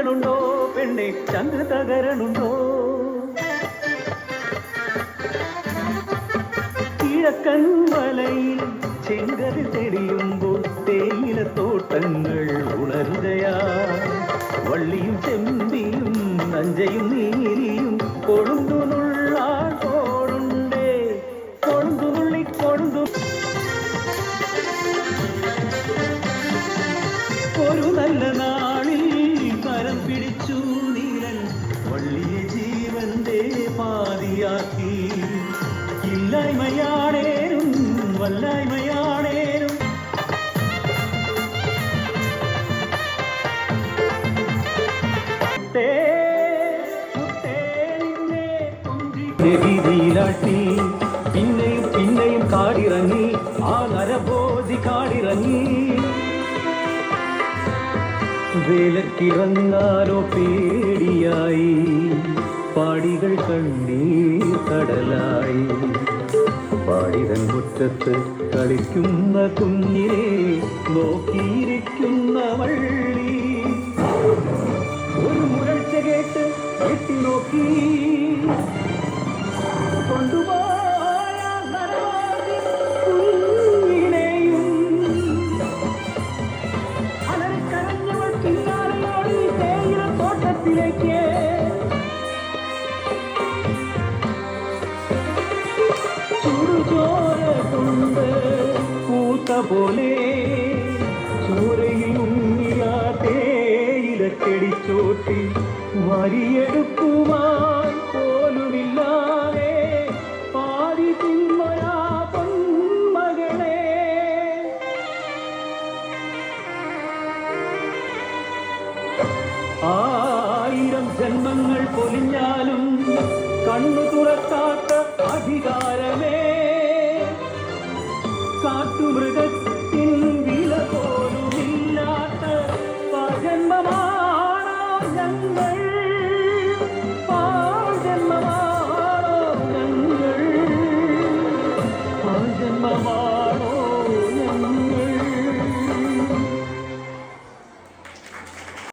ചുടുകണുണ്ടോ പെണ്ണെ ചന്ദ്ര തകരണുണ്ടോ കിഴക്കൻ മലയിൽ ചെങ്കതിൽ തെളിയുമ്പോൾ തേയിലത്തോട്ടങ്ങൾ ഉണരുകയാ വള്ളിയും ചെമ്പിയും നഞ്ചയും നീരിയും കൊഴുന്തുനുള്ളാൻ പോടുണ്ടേ കൊഴുന്തുനുള്ളി കൊഴുന്തു ഒരു നല്ല നാളിൽ കരം പിടിച്ചു നീലൻ വള്ളിയെ ജീവന്റെ പാതിയാക്കി ഇല്ലായ്മയാണേനും വല്ലായ്മയാണേനും വീതിയിലാട്ടി പിന്നെയും പിന്നെയും കാടിറങ്ങി ആ നരബോധി കാടിറങ്ങി വേലക്കിറങ്ങാനോ പേടിയായി പാടികൾ കണ്ണീർ കടലായി പാടിതൻ മുറ്റത്ത് കളിക്കുന്ന കുഞ്ഞിനെ നോക്കിയിരിക്കുന്ന വള്ളി ഒരു മുരൾച്ച കേട്ട് എട്ടി നോക്കി കൊണ്ടുപോയ നരവാദി കുഞ്ഞിനെയും അലറിക്കരഞ്ഞവൾ പിന്നാലെയോടി തേയിലത്തോട്ടത്തിലേക്ക് ചുടുചോര കൊണ്ട് പൂത്ത പോലെ ചോരയിൽ ഉണ്ണിയ തേയിലക്കെടിച്ചോട്ടി വരിയെടുക്കുവാൻ പോലുമില്ലാതെ പാതി തിന്മയാ പൊന്മകളെ ആയിരം ജന്മങ്ങൾ പൊലിഞ്ഞാലും കണ്ണു തുറക്കാത്ത അധികാരമേ കാട്ടുമൃഗ